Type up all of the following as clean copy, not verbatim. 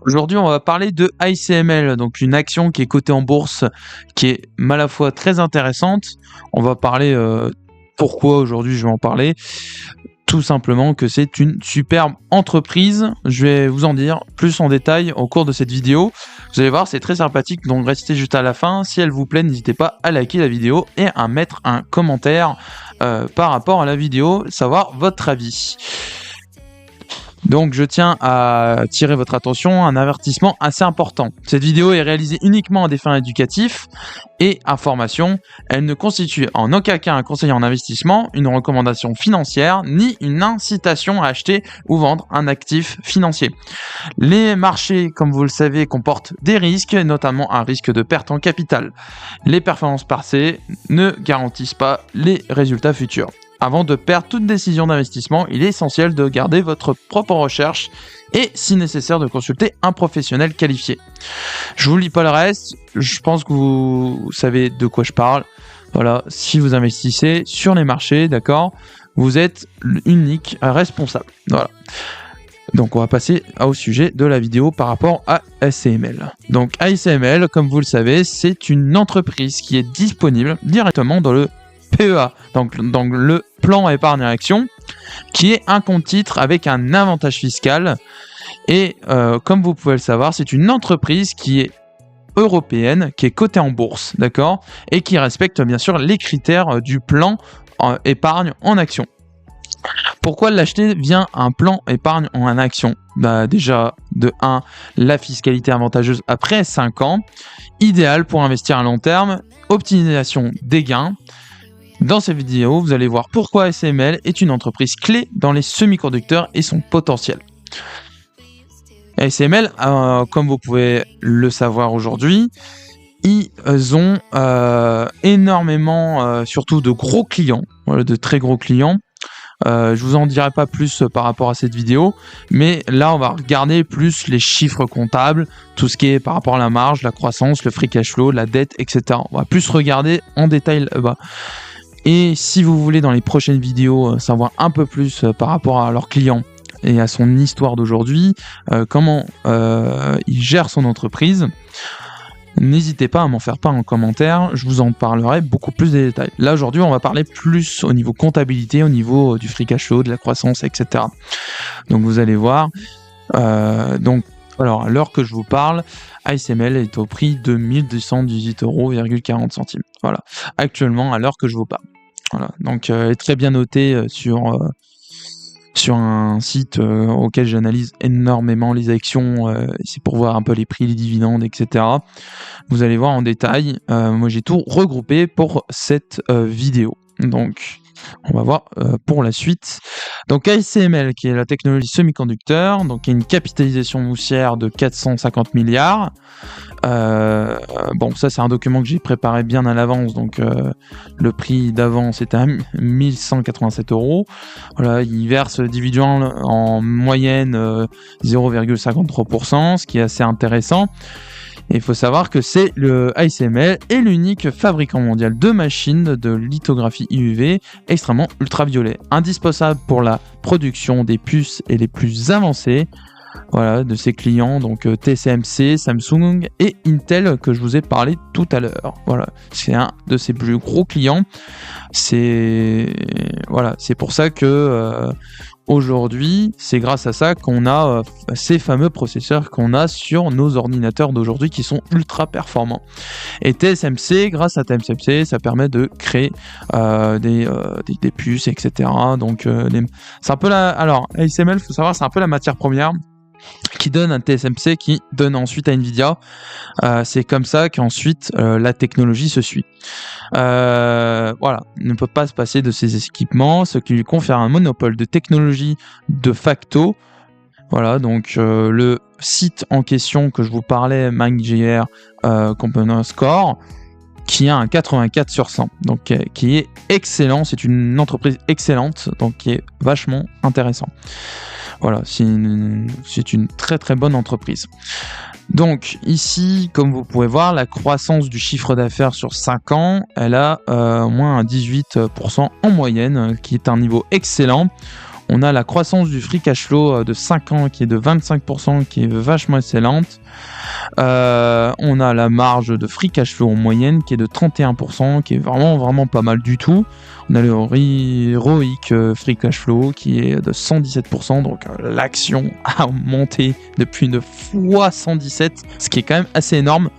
Aujourd'hui, on va parler de ASML, donc une action qui est cotée en bourse, qui est à la fois très intéressante. On va parler pourquoi aujourd'hui je vais en parler. Tout simplement que c'est une superbe entreprise. Je vais vous en dire plus en détail au cours de cette vidéo. Vous allez voir, c'est très sympathique, donc restez juste à la fin. Si elle vous plaît, n'hésitez pas à liker la vidéo et à mettre un commentaire par rapport à la vidéo, savoir votre avis. Donc je tiens à attirer votre attention, un avertissement assez important. Cette vidéo est réalisée uniquement à des fins éducatives et information. Elle ne constitue en aucun cas un conseil en investissement, une recommandation financière, ni une incitation à acheter ou vendre un actif financier. Les marchés, comme vous le savez, comportent des risques, notamment un risque de perte en capital. Les performances passées ne garantissent pas les résultats futurs. Avant de perdre toute décision d'investissement, il est essentiel de garder votre propre recherche et, si nécessaire, de consulter un professionnel qualifié. Je vous lis pas le reste, je pense que vous savez de quoi je parle. Voilà, si vous investissez sur les marchés, d'accord, vous êtes l'unique responsable. Voilà. Donc on va passer au sujet de la vidéo par rapport à ASML. Donc ASML, comme vous le savez, c'est une entreprise qui est disponible directement dans le PEA, donc le plan épargne action, qui est un compte titre avec un avantage fiscal. Et comme vous pouvez le savoir, c'est une entreprise qui est européenne, qui est cotée en bourse, d'accord, et qui respecte bien sûr les critères du plan épargne en action. Pourquoi l'acheter via un plan épargne en action? Déjà, de 1, la fiscalité avantageuse après 5 ans, idéal pour investir à long terme, optimisation des gains. Dans cette vidéo, vous allez voir pourquoi ASML est une entreprise clé dans les semi-conducteurs et son potentiel. ASML, comme vous pouvez le savoir aujourd'hui, ils ont énormément, surtout de gros clients, de très gros clients. Je vous en dirai pas plus par rapport à cette vidéo, mais là on va regarder plus les chiffres comptables, tout ce qui est par rapport à la marge, la croissance, le free cash flow, la dette, etc. On va plus regarder en détail là-bas. Et si vous voulez dans les prochaines vidéos savoir un peu plus par rapport à leurs clients et à son histoire d'aujourd'hui, comment il gère son entreprise, n'hésitez pas à m'en faire part en commentaire, je vous en parlerai beaucoup plus des détails. Là aujourd'hui on va parler plus au niveau comptabilité, au niveau du free cash flow, de la croissance, etc. Donc vous allez voir, alors à l'heure que je vous parle, ASML est au prix de 1218,40 €. Voilà, actuellement à l'heure que je vous parle. Voilà, donc elle est très bien notée sur un site auquel j'analyse énormément les actions, c'est pour voir un peu les prix, les dividendes, etc. Vous allez voir en détail, moi j'ai tout regroupé pour cette vidéo. Donc on va voir pour la suite. Donc ASML, qui est la technologie semi-conducteur, donc il y a une capitalisation boursière de 450 milliards. Bon, ça c'est un document que j'ai préparé bien à l'avance, donc le prix d'avance était à 1187 €. Voilà, il verse dividende en moyenne 0,53%, ce qui est assez intéressant. Et il faut savoir que ASML est l'unique fabricant mondial de machines de lithographie UV extrêmement ultraviolet, indispensable pour la production des puces et les plus avancées. Voilà, de ses clients, donc TSMC, Samsung et Intel que je vous ai parlé tout à l'heure. Voilà, c'est un de ses plus gros clients. C'est pour ça que aujourd'hui, c'est grâce à ça qu'on a ces fameux processeurs qu'on a sur nos ordinateurs d'aujourd'hui qui sont ultra performants. Et TSMC, grâce à TSMC, ça permet de créer des puces, etc. Donc c'est un peu alors ASML, faut savoir, c'est un peu la matière première qui donne un TSMC, qui donne ensuite à Nvidia. C'est comme ça qu'ensuite la technologie se suit. Voilà, il ne peut pas se passer de ces équipements, ce qui lui confère un monopole de technologie de facto. Voilà, donc le site en question que je vous parlais, MindJR Component Score, qui a un 84 sur 100, donc qui est excellent. C'est une entreprise excellente, donc qui est vachement intéressant. Voilà, c'est une très très bonne entreprise. Donc ici, comme vous pouvez voir, la croissance du chiffre d'affaires sur 5 ans, elle a au moins un 18% en moyenne, qui est un niveau excellent. On a la croissance du free cash flow de 5 ans qui est de 25%, qui est vachement excellente. On a la marge de free cash flow en moyenne qui est de 31%, qui est vraiment pas mal du tout. On a le ROIC free cash flow qui est de 117%, donc l'action a monté depuis une fois 117, ce qui est quand même assez énorme.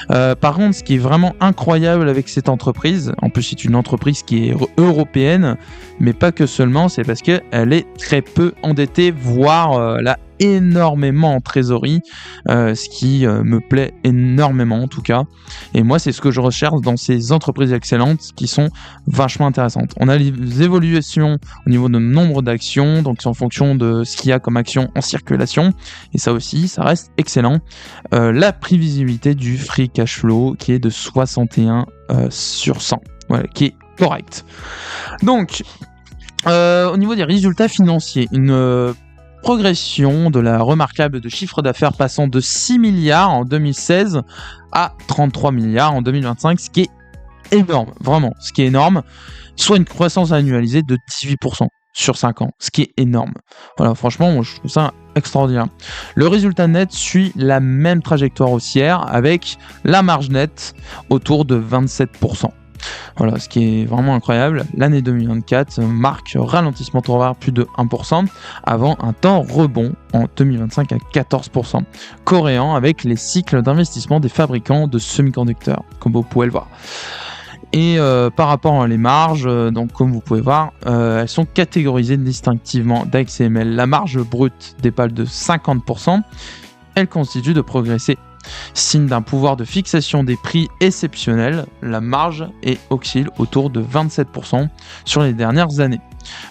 Par contre, ce qui est vraiment incroyable avec cette entreprise, en plus c'est une entreprise qui est européenne, mais pas que seulement, c'est parce qu'elle est très peu endettée, voire elle a énormément en trésorerie, ce qui me plaît énormément en tout cas. Et moi, c'est ce que je recherche dans ces entreprises excellentes qui sont vachement intéressantes. On a les évolutions au niveau de nombre d'actions, donc c'est en fonction de ce qu'il y a comme actions en circulation, et ça aussi, ça reste excellent. La prévisibilité du free cash flow qui est de 61 sur 100, voilà, qui est correct. Donc, au niveau des résultats financiers, une progression de la remarquable de chiffre d'affaires passant de 6 milliards en 2016 à 33 milliards en 2025, ce qui est énorme, vraiment, ce qui est énorme, soit une croissance annualisée de 18% sur 5 ans, ce qui est énorme. Voilà, franchement, moi, je trouve ça extraordinaire. Le résultat net suit la même trajectoire haussière avec la marge nette autour de 27%. Voilà, ce qui est vraiment incroyable. L'année 2024 marque ralentissement temporaire plus de 1% avant un temps rebond en 2025 à 14%, coréant avec les cycles d'investissement des fabricants de semi-conducteurs, comme vous pouvez le voir. Et par rapport à les marges, donc comme vous pouvez voir, elles sont catégorisées distinctivement d'AXML. La marge brute dépasse de 50%, elle continue de progresser. Signe d'un pouvoir de fixation des prix exceptionnel, la marge oscille autour de 27% sur les dernières années.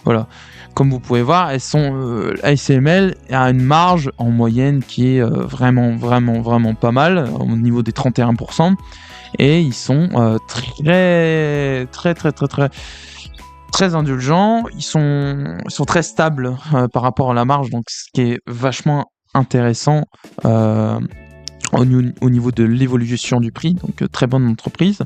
Voilà, comme vous pouvez voir, elles sont ASML a une marge en moyenne qui est vraiment pas mal au niveau des 31%, et ils sont très indulgents, ils sont très stables par rapport à la marge, donc ce qui est vachement intéressant au niveau de l'évolution du prix, donc très bonne entreprise.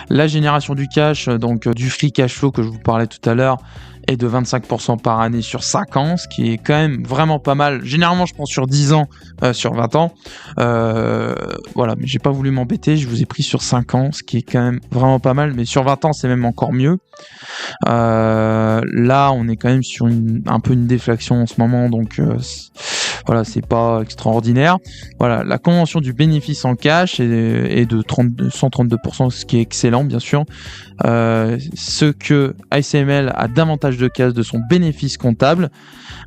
La génération du cash, donc du free cash flow que je vous parlais tout à l'heure, est de 25% par année sur 5 ans, ce qui est quand même vraiment pas mal. Généralement, je prends sur 10 ans, sur 20 ans. Voilà, mais j'ai pas voulu m'embêter, je vous ai pris sur 5 ans, ce qui est quand même vraiment pas mal, mais sur 20 ans, c'est même encore mieux. Là, on est quand même sur un peu une déflation en ce moment, donc voilà, c'est pas extraordinaire. Voilà, la convention du bénéfice en cash est de 132%, ce qui est excellent, bien sûr. Ce que ASML a davantage de cash de son bénéfice comptable,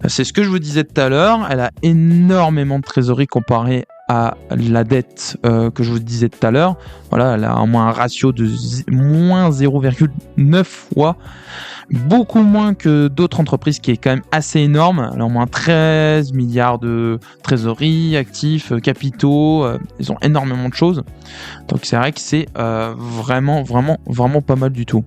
c'est ce que je vous disais tout à l'heure. Elle a énormément de trésorerie comparé à la dette que je vous disais tout à l'heure. Voilà, elle a au moins un ratio de moins 0,9 fois, beaucoup moins que d'autres entreprises, qui est quand même assez énorme. Elle a au moins 13 milliards de trésorerie, actifs, capitaux, ils ont énormément de choses. Donc c'est vrai que c'est vraiment pas mal du tout.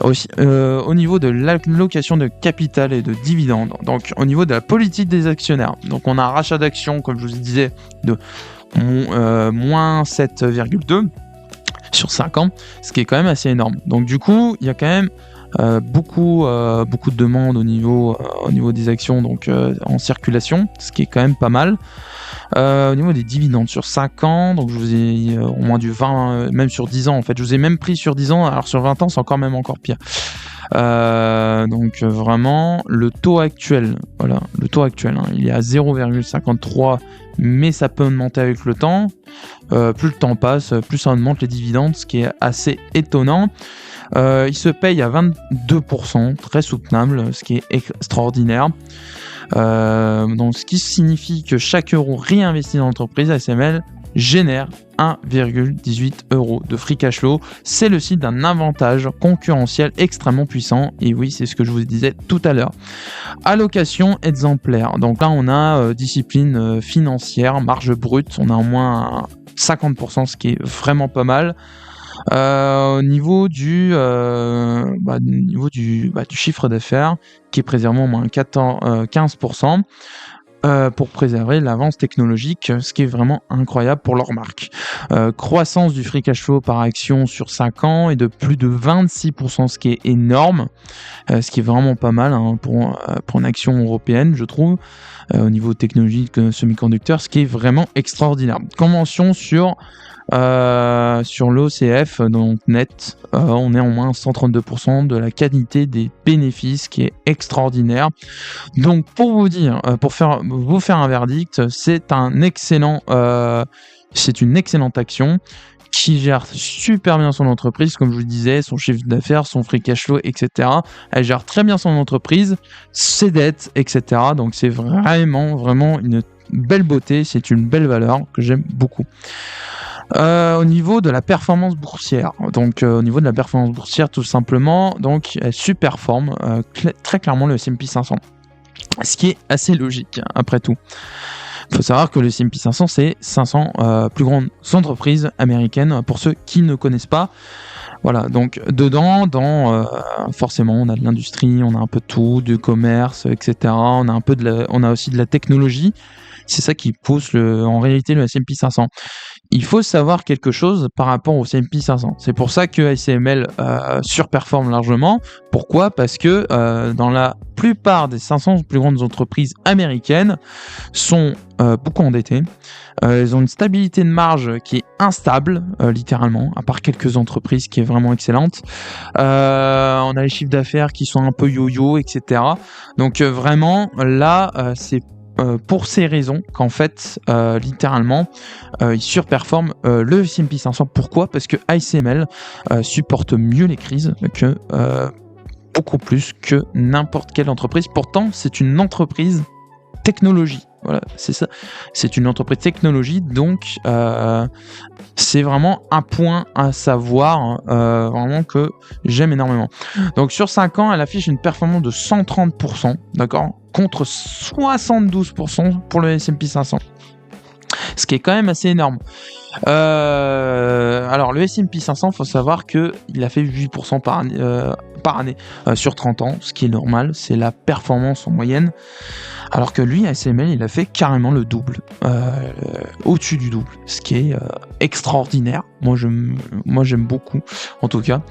Aussi, au niveau de l'allocation de capital et de dividendes, donc au niveau de la politique des actionnaires, donc on a un rachat d'actions, comme je vous disais, de moins 7,2 sur 5 ans, ce qui est quand même assez énorme. Donc du coup, il y a quand même beaucoup de demandes au niveau des actions, donc en circulation, ce qui est quand même pas mal. Au niveau des dividendes sur 5 ans, donc je vous ai au moins du 20, même sur 10 ans en fait, je vous ai même pris sur 10 ans, alors sur 20 ans c'est encore pire. Donc vraiment le taux actuel, voilà, le taux actuel, il est à 0,53, mais ça peut augmenter avec le temps. Plus le temps passe, plus ça augmente les dividendes, ce qui est assez étonnant. Il se paye à 22%, très soutenable, ce qui est extraordinaire. Donc, ce qui signifie que chaque euro réinvesti dans l'entreprise ASML génère 1,18 € de free cash flow. C'est le signe d'un avantage concurrentiel extrêmement puissant. Et oui, c'est ce que je vous disais tout à l'heure. Allocation exemplaire. Donc là, on a discipline financière, marge brute. On a au moins 50%, ce qui est vraiment pas mal. Au niveau du chiffre d'affaires qui est préservé au moins 15%, pour préserver l'avance technologique, ce qui est vraiment incroyable pour leur marque. Croissance du free cash flow par action sur 5 ans est de plus de 26%, ce qui est énorme, ce qui est vraiment pas mal pour une action européenne, je trouve, au niveau technologique semi-conducteur, ce qui est vraiment extraordinaire. Convention sur l'OCF, donc net, on est en moins 132% de la qualité des bénéfices, qui est extraordinaire. Donc pour vous dire, vous faire un verdict, c'est une excellente action qui gère super bien son entreprise, comme je vous disais, son chiffre d'affaires, son free cash flow, etc. Elle gère très bien son entreprise, ses dettes, etc. Donc c'est vraiment une belle beauté, c'est une belle valeur que j'aime beaucoup. Au niveau de la performance boursière, tout simplement, donc elle surperforme très clairement le S&P 500, ce qui est assez logique après tout. Il faut savoir que le S&P 500, c'est 500 plus grandes entreprises américaines, pour ceux qui ne connaissent pas. Voilà, donc dedans, forcément, on a de l'industrie, on a un peu de tout, du commerce, etc. On a aussi de la technologie. C'est ça qui pousse en réalité le S&P 500. Il faut savoir quelque chose par rapport au S&P 500. C'est pour ça que ASML surperforme largement. Pourquoi ? Parce que dans la plupart des 500 plus grandes entreprises américaines sont beaucoup endettées. Elles ont une stabilité de marge qui est instable, littéralement, à part quelques entreprises qui est vraiment excellente. On a les chiffres d'affaires qui sont un peu yo-yo, etc. Donc vraiment, là, c'est pour ces raisons qu'en fait, littéralement, ils surperforment le S&P 500. Pourquoi ? Parce que ASML supporte mieux les crises que beaucoup plus que n'importe quelle entreprise. Pourtant, c'est une entreprise technologie. Voilà, c'est ça. C'est une entreprise technologie, donc c'est vraiment un point à savoir, vraiment que j'aime énormément. Donc sur 5 ans, elle affiche une performance de 130%, d'accord, contre 72% pour le S&P 500. Ce qui est quand même assez énorme. Alors le S&P 500, il faut savoir qu'il a fait 8% par année sur 30 ans, ce qui est normal, c'est la performance en moyenne. Alors que lui, ASML, il a fait carrément le double, au-dessus du double, ce qui est extraordinaire. Moi, j'aime beaucoup, en tout cas.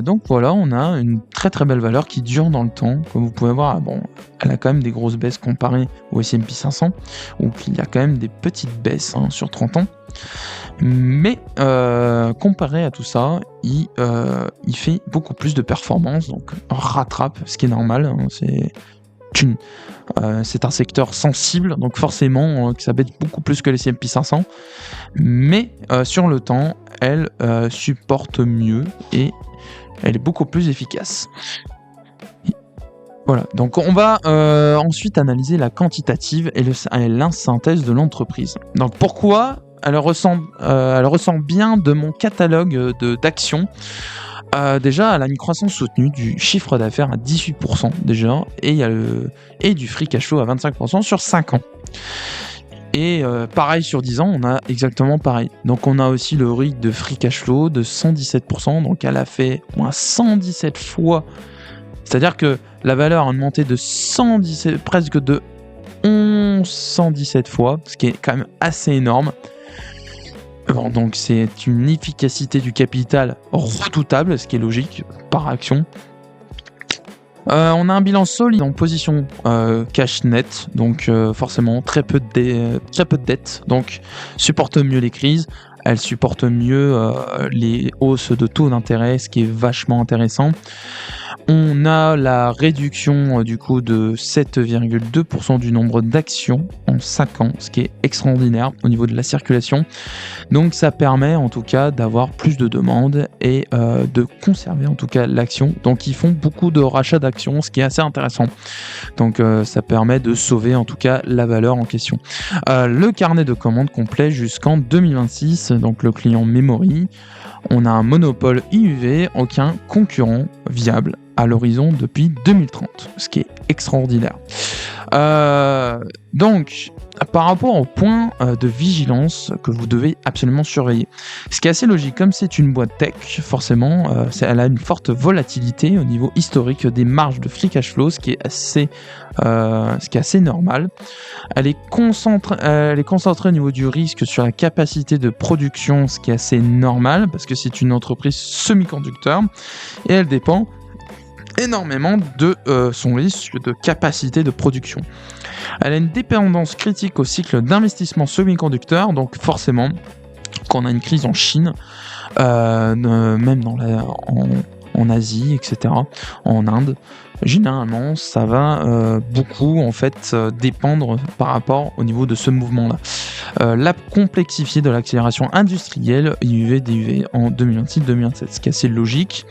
Donc voilà, on a une très très belle valeur qui dure dans le temps. Comme vous pouvez voir, bon, elle a quand même des grosses baisses comparées au S&P 500, où il y a quand même des petites baisses sur 30 ans. Mais comparé à tout ça, il fait beaucoup plus de performance, donc rattrape, ce qui est normal. C'est un secteur sensible, donc forcément que ça baisse beaucoup plus que les S&P 500, mais sur le temps, elle supporte mieux et elle est beaucoup plus efficace. Voilà, donc on va ensuite analyser la quantitative et la synthèse de l'entreprise. Donc pourquoi elle ressent bien de mon catalogue d'actions. Déjà, elle a une croissance soutenue du chiffre d'affaires à 18% déjà, et du free cash flow à 25% sur 5 ans. Et pareil sur 10 ans, on a exactement pareil. Donc on a aussi le ROIC de free cash flow de 117%, donc elle a fait moins 117 fois. C'est-à-dire que la valeur a augmenté de 117, presque de 117 fois, ce qui est quand même assez énorme. Bon, donc c'est une efficacité du capital redoutable, ce qui est logique, par action. On a un bilan solide en position cash net, donc forcément très peu de dettes, donc supporte mieux les crises, elle supporte mieux les hausses de taux d'intérêt, ce qui est vachement intéressant. On a la réduction du coup de 7,2% du nombre d'actions en 5 ans, ce qui est extraordinaire au niveau de la circulation. Donc ça permet en tout cas d'avoir plus de demandes et de conserver en tout cas l'action. Donc ils font beaucoup de rachats d'actions, ce qui est assez intéressant. Donc ça permet de sauver en tout cas la valeur en question. Le carnet de commandes complet jusqu'en 2026, donc le client Memory. On a un monopole IUV, aucun concurrent viable. à l'horizon depuis 2030, ce qui est extraordinaire. Donc, par rapport au point de vigilance que vous devez absolument surveiller, ce qui est assez logique, comme c'est une boîte tech, forcément, elle a une forte volatilité au niveau historique des marges de free cash flow, ce qui est assez normal. Elle est concentrée au niveau du risque sur la capacité de production, ce qui est assez normal, parce que c'est une entreprise semi-conducteur, et elle dépend énormément de son risque de capacité de production. Elle a une dépendance critique au cycle d'investissement semi-conducteur, donc forcément, quand on a une crise en Chine, même en Asie, etc., en Inde, généralement, ça va beaucoup en fait dépendre par rapport au niveau de ce mouvement-là. La complexité de l'accélération industrielle IUV-DUV en 2026-2027, ce qui est assez logique.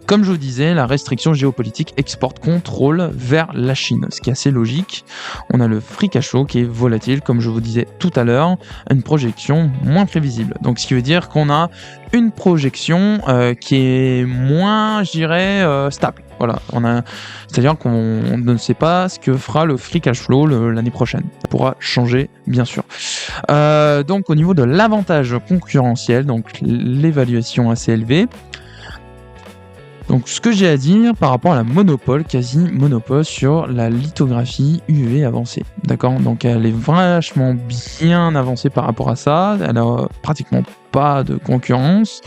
Comme je vous disais, la restriction géopolitique export-contrôle vers la Chine, ce qui est assez logique. On a le free cash flow qui est volatile, comme je vous disais tout à l'heure, une projection moins prévisible. Donc ce qui veut dire qu'on a une projection qui est moins, je dirais, stable. Voilà, c'est-à-dire qu'on ne sait pas ce que fera le free cash flow l'année prochaine. Ça pourra changer, bien sûr. Donc, au niveau de l'avantage concurrentiel, donc l'évaluation assez élevée. Donc, ce que j'ai à dire par rapport à la monopole, quasi-monopole sur la lithographie UV avancée. D'accord ? Donc, elle est vachement bien avancée par rapport à ça. Elle a pratiquement pas de concurrence.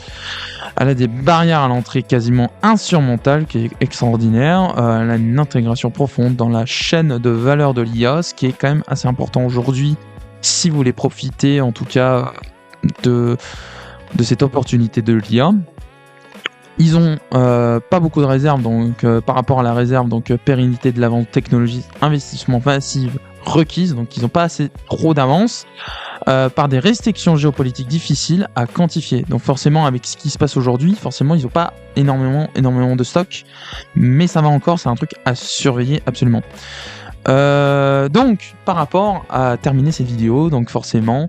Elle a des barrières à l'entrée quasiment insurmontables, qui est extraordinaire. Elle a une intégration profonde dans la chaîne de valeur de l'IA, ce qui est quand même assez important aujourd'hui, si vous voulez profiter en tout cas de cette opportunité de l'IA. Ils ont pas beaucoup de réserves, donc par rapport à la réserve, donc pérennité de la vente, technologie, investissement massif requise, donc ils n'ont pas trop d'avance, par des restrictions géopolitiques difficiles à quantifier. Donc forcément, avec ce qui se passe aujourd'hui, forcément, ils n'ont pas énormément de stock, mais ça va encore, c'est un truc à surveiller absolument. Donc, par rapport à terminer cette vidéo, donc forcément,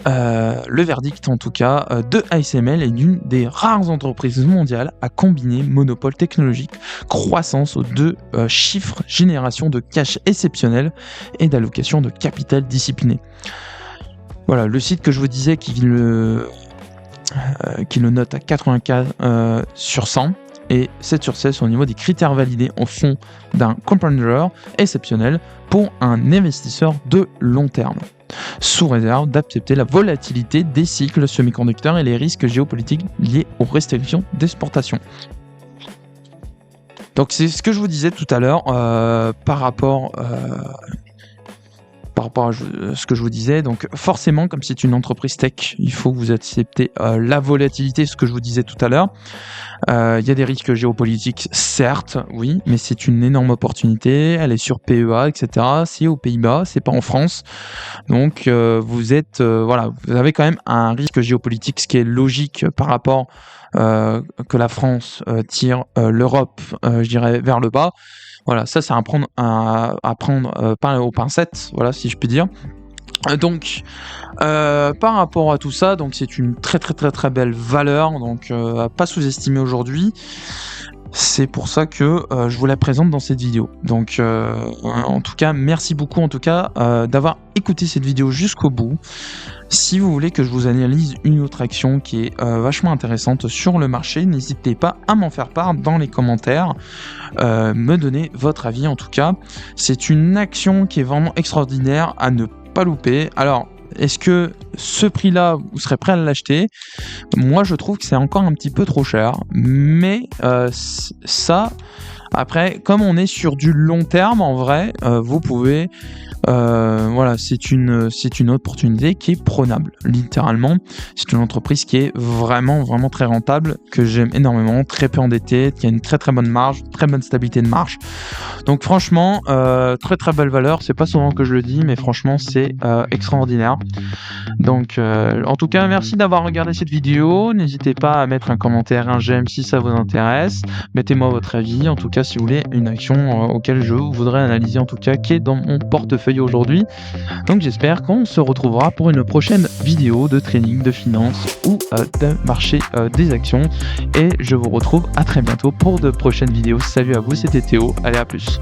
le verdict en tout cas de ASML est d'une des rares entreprises mondiales à combiner monopole technologique, croissance aux deux chiffres, génération de cash exceptionnel et d'allocation de capital discipliné. Voilà, le site que je vous disais qui le note à 84 sur 100 et 7 sur 16 au niveau des critères validés en fond d'un compounder exceptionnel pour un investisseur de long terme, sous réserve d'accepter la volatilité des cycles semi-conducteurs et les risques géopolitiques liés aux restrictions d'exportation. Donc c'est ce que je vous disais tout à l'heure par rapport à ce que je vous disais. Donc forcément, comme c'est une entreprise tech, il faut que vous acceptez la volatilité, ce que je vous disais tout à l'heure. Il y a des risques géopolitiques, certes, oui, mais c'est une énorme opportunité. Elle est sur PEA, etc. C'est aux Pays-Bas, c'est pas en France. Donc vous avez quand même un risque géopolitique, ce qui est logique par rapport que la France tire l'Europe, je dirais, vers le bas. Voilà, ça c'est à prendre aux pincettes, voilà, si je puis dire. Donc, par rapport à tout ça, donc c'est une très très très très belle valeur, donc à pas sous-estimer aujourd'hui. C'est pour ça que je vous la présente dans cette vidéo. Donc, en tout cas, merci beaucoup d'avoir écouté cette vidéo jusqu'au bout. Si vous voulez que je vous analyse une autre action qui est vachement intéressante sur le marché, n'hésitez pas à m'en faire part dans les commentaires, me donner votre avis en tout cas. C'est une action qui est vraiment extraordinaire à ne pas louper. Alors, est-ce que ce prix-là, vous serez prêt à l'acheter ? Moi, je trouve que c'est encore un petit peu trop cher, mais ça, après, comme on est sur du long terme, en vrai, vous pouvez... voilà, c'est une opportunité qui est prenable, littéralement. C'est une entreprise qui est vraiment, vraiment très rentable, que j'aime énormément, très peu endettée, qui a une très très bonne marge, très bonne stabilité de marge. Donc franchement, très très belle valeur. C'est pas souvent que je le dis, mais franchement, c'est extraordinaire. Donc, en tout cas, merci d'avoir regardé cette vidéo. N'hésitez pas à mettre un commentaire, un j'aime si ça vous intéresse. Mettez-moi votre avis. En tout cas, cas si vous voulez une action auquel je voudrais analyser en tout cas, qui est dans mon portefeuille aujourd'hui. Donc j'espère qu'on se retrouvera pour une prochaine vidéo de trading, de finance ou de marché des actions. Et je vous retrouve à très bientôt pour de prochaines vidéos. Salut à vous, c'était Théo, allez à plus.